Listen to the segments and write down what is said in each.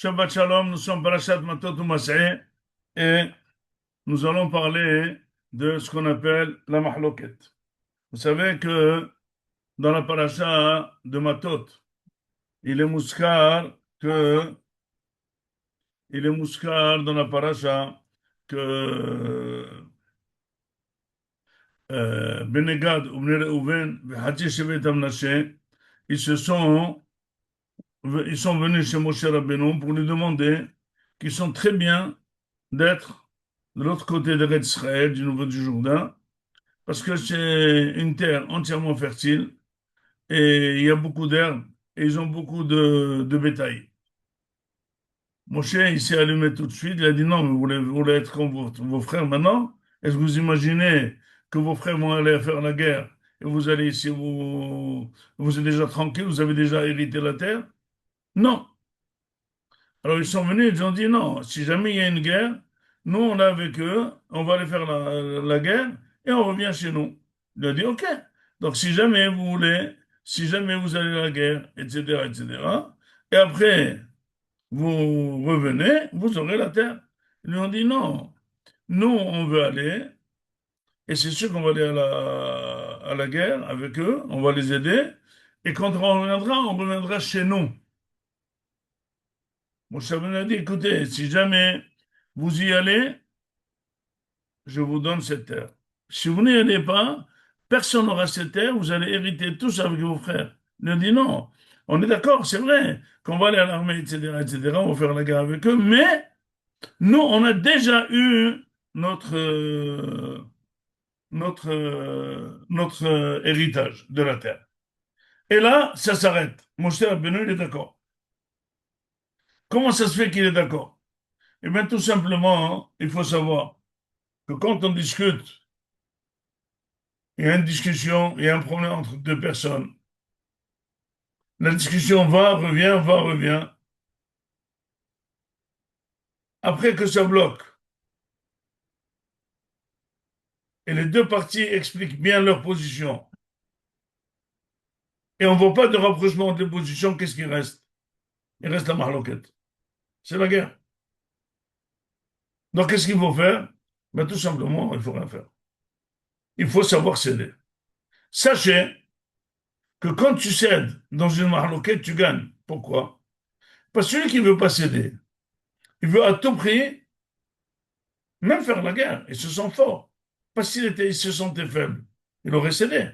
Shabbat Shalom, nous sommes Parashat Matot Maseh et nous allons parler de ce qu'on appelle la Mahloket. Vous savez que dans la paracha de Matot, il est mouskar que, il est mouskar dans la paracha que Benegad ou Bnei Reuven, Hati Shevet Amnaché, ils se sont, ils sont venus chez Moshe Rabbeinu pour lui demander qu'ils sont très bien d'être de l'autre côté de Israël, du Nouveau du Jourdain, parce que c'est une terre entièrement fertile et il y a beaucoup d'herbes et ils ont beaucoup de bétail. Moshe, il s'est allumé tout de suite, il a dit non, mais vous voulez être comme vos frères maintenant? Est-ce que vous imaginez que vos frères vont aller faire la guerre et vous allez ici, vous êtes déjà tranquille, vous avez déjà hérité la terre? Non. Alors ils sont venus, ils ont dit non, si jamais il y a une guerre, nous on est avec eux, on va aller faire la guerre et on revient chez nous. Il a dit ok. Donc si jamais vous voulez, si jamais vous allez à la guerre, etc., etc., et après vous revenez, vous aurez la terre. Ils lui ont dit non, nous on veut aller et c'est sûr qu'on va aller à la guerre avec eux, on va les aider et quand on reviendra chez nous. Moshe Rabbeinu a dit, écoutez, si jamais vous y allez, je vous donne cette terre. Si vous n'y allez pas, personne n'aura cette terre, vous allez hériter tous avec vos frères. Il a dit non. On est d'accord, c'est vrai qu'on va aller à l'armée, etc., etc., on va faire la guerre avec eux, mais nous, on a déjà eu notre héritage de la terre. Et là, ça s'arrête. Moshe Rabbeinu, il est d'accord. Comment ça se fait qu'il est d'accord? Eh bien, tout simplement, hein, il faut savoir que quand on discute, il y a une discussion, il y a un problème entre deux personnes. La discussion va, revient. Après que ça bloque et les deux parties expliquent bien leur position et on ne voit pas de rapprochement entre les positions, qu'est-ce qui reste? Il reste la mahloquette. C'est la guerre. Donc, qu'est-ce qu'il faut faire? Ben, tout simplement, il faut rien faire. Il faut savoir céder. Sachez que quand tu cèdes dans une mahloquette, tu gagnes. Pourquoi? Parce que celui qui ne veut pas céder, il veut à tout prix même faire la guerre. Il se sent fort. Parce il se sentait faible. Il aurait cédé.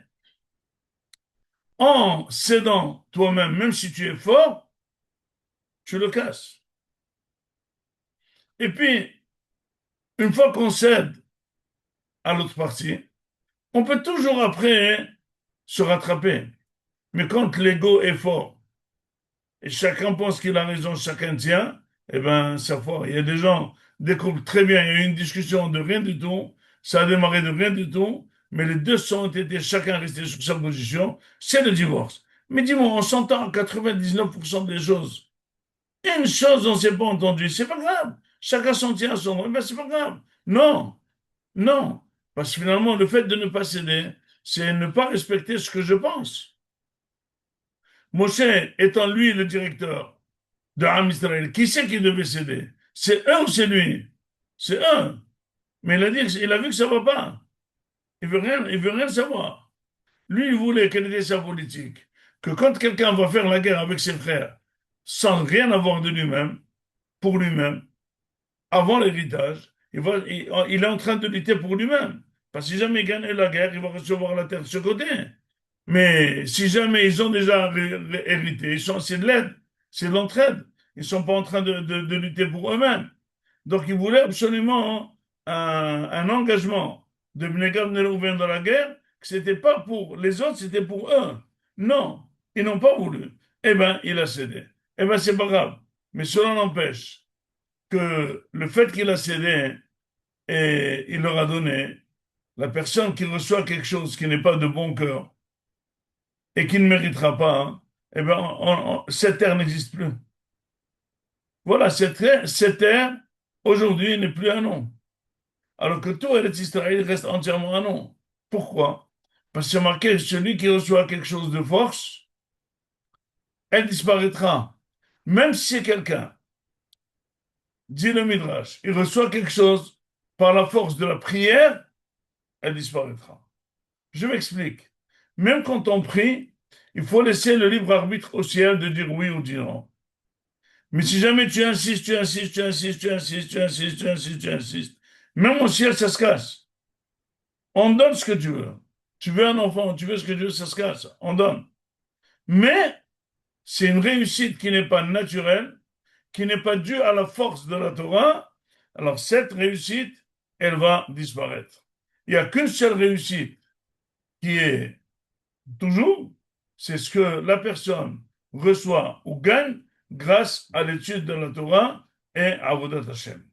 En cédant toi-même, même si tu es fort, tu le casses. Et puis, une fois qu'on cède à l'autre partie, on peut toujours après se rattraper. Mais quand l'ego est fort et chacun pense qu'il a raison, chacun tient, eh ben, ça foire. Il y a des gens découvrent très bien, il y a eu une discussion de rien du tout, ça a démarré de rien du tout, mais les deux sont été chacun resté sur sa position, c'est le divorce. Mais dis-moi, on s'entend à 99% des choses. Une chose, on ne s'est pas entendu, c'est pas grave. Chacun s'en tient à son, eh ben, c'est pas grave. Non, non. Parce que finalement, le fait de ne pas céder, c'est ne pas respecter ce que je pense. Moshe étant lui le directeur de Ham Israël, qui c'est qui devait céder? C'est eux ou c'est lui? C'est eux. Mais il a dit, il a vu que ça va pas. Il veut rien savoir. Lui, il voulait, quelle était sa politique? Que quand quelqu'un va faire la guerre avec ses frères, sans rien avoir de lui-même, pour lui-même, avant l'héritage, il est en train de lutter pour lui-même. Parce que si jamais il gagne la guerre, il va recevoir la terre de ce côté. Mais si jamais ils ont déjà hérité, c'est de l'aide, c'est de l'entraide. Ils ne sont pas en train de lutter pour eux-mêmes. Donc ils voulaient absolument un engagement de Bnei Gad Bnei Reuven dans la guerre, que c'était pas pour les autres, c'était pour eux. Non, ils n'ont pas voulu. Eh bien, il a cédé. Eh bien, c'est pas grave. Mais cela n'empêche que le fait qu'il a cédé et il leur a donné, la personne qui reçoit quelque chose qui n'est pas de bon cœur et qui ne méritera pas, hein, eh ben, cette terre n'existe plus. Voilà, cette terre, aujourd'hui, n'est plus un nom. Alors que tout Eretz Israël reste entièrement un nom. Pourquoi? Parce que c'est marqué, celui qui reçoit quelque chose de force, elle disparaîtra. Même si c'est quelqu'un. dit le Midrash, il reçoit quelque chose par la force de la prière, elle disparaîtra. Je m'explique. Même quand on prie, il faut laisser le libre arbitre au ciel de dire oui ou dire non. Mais si jamais tu insistes, tu insistes, tu insistes, tu insistes, tu insistes, tu insistes, tu insistes, même au ciel, ça se casse. On donne ce que tu veux. Tu veux un enfant, tu veux ce que tu veux, ça se casse. On donne. Mais c'est une réussite qui n'est pas naturelle, qui n'est pas due à la force de la Torah. Alors cette réussite, elle va disparaître. Il n'y a qu'une seule réussite qui est toujours, c'est ce que la personne reçoit ou gagne grâce à l'étude de la Torah et à Avodat Hashem.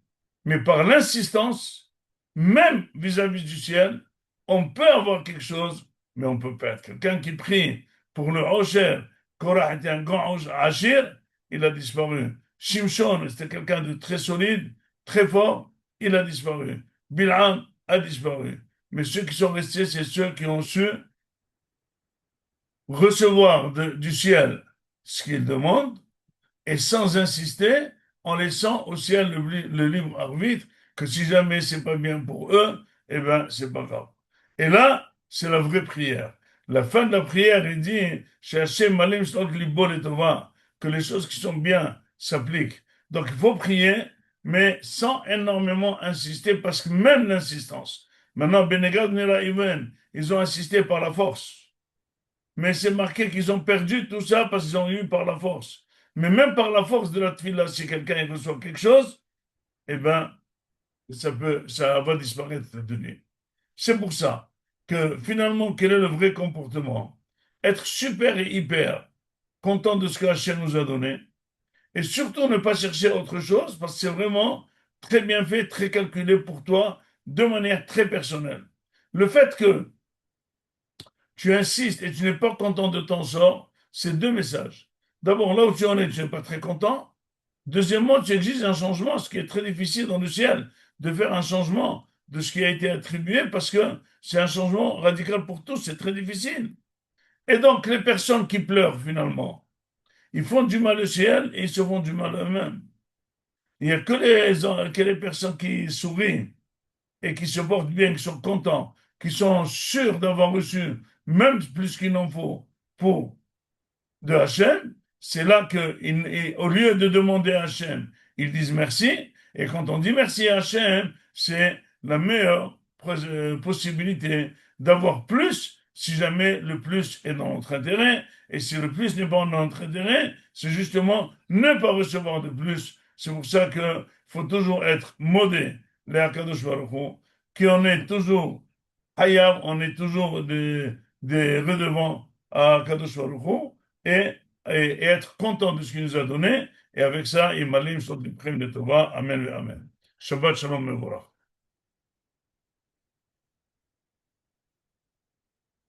Mais par l'insistance, même vis-à-vis du ciel, on peut avoir quelque chose, mais on peut perdre. Quelqu'un qui prie pour le Hosher, Korah était un grand Hachir, il a disparu. Shimshon, c'était quelqu'un de très solide, très fort, il a disparu. Bil'am a disparu. Mais ceux qui sont restés, c'est ceux qui ont su recevoir du ciel ce qu'ils demandent et sans insister, en laissant au ciel le libre arbitre que si jamais c'est pas bien pour eux, eh ben c'est pas grave. Et là, c'est la vraie prière. La fin de la prière, il dit, chez Hachem Malim Shlok Libo Letova, que les choses qui sont bien s'appliquent. Donc il faut prier, mais sans énormément insister, parce que même l'insistance. Maintenant, Benegad Nera Iven, ils ont insisté par la force. Mais c'est marqué qu'ils ont perdu tout ça parce qu'ils ont eu par la force. Mais même par la force de la tefila, si quelqu'un il reçoit quelque chose, eh ben, ça va disparaître de lui. C'est pour ça que finalement, quel est le vrai comportement? Être super et hyper content de ce que Hachem nous a donné et surtout ne pas chercher autre chose parce que c'est vraiment très bien fait, très calculé pour toi de manière très personnelle. Le fait que tu insistes et tu n'es pas content de ton sort, c'est deux messages. D'abord, là où tu en es, tu n'es pas très content. Deuxièmement, tu exiges un changement, ce qui est très difficile dans le ciel, de faire un changement de ce qui a été attribué parce que c'est un changement radical pour tous, c'est très difficile. Et donc, les personnes qui pleurent finalement, ils font du mal au ciel et ils se font du mal eux-mêmes. Il n'y a que les personnes qui sourient et qui se portent bien, qui sont contents, qui sont sûrs d'avoir reçu même plus qu'il n'en faut pour de Hachem, c'est là que, au lieu de demander à Hachem, ils disent merci. Et quand on dit merci à Hachem, c'est la meilleure possibilité d'avoir plus si jamais le plus est dans notre intérêt. Et si le plus n'est pas dans notre intérêt, c'est justement ne pas recevoir de plus. C'est pour ça qu'il faut toujours être modé, les Akadosh Baruch Hu, qu'on est toujours hayab, on est toujours des redevants à Akadosh Baruch Hu, et, et être content de ce qu'il nous a donné. Et avec ça, il m'allume sur le prime de Torah. Amen et Amen. Shabbat Shalom Mevorach.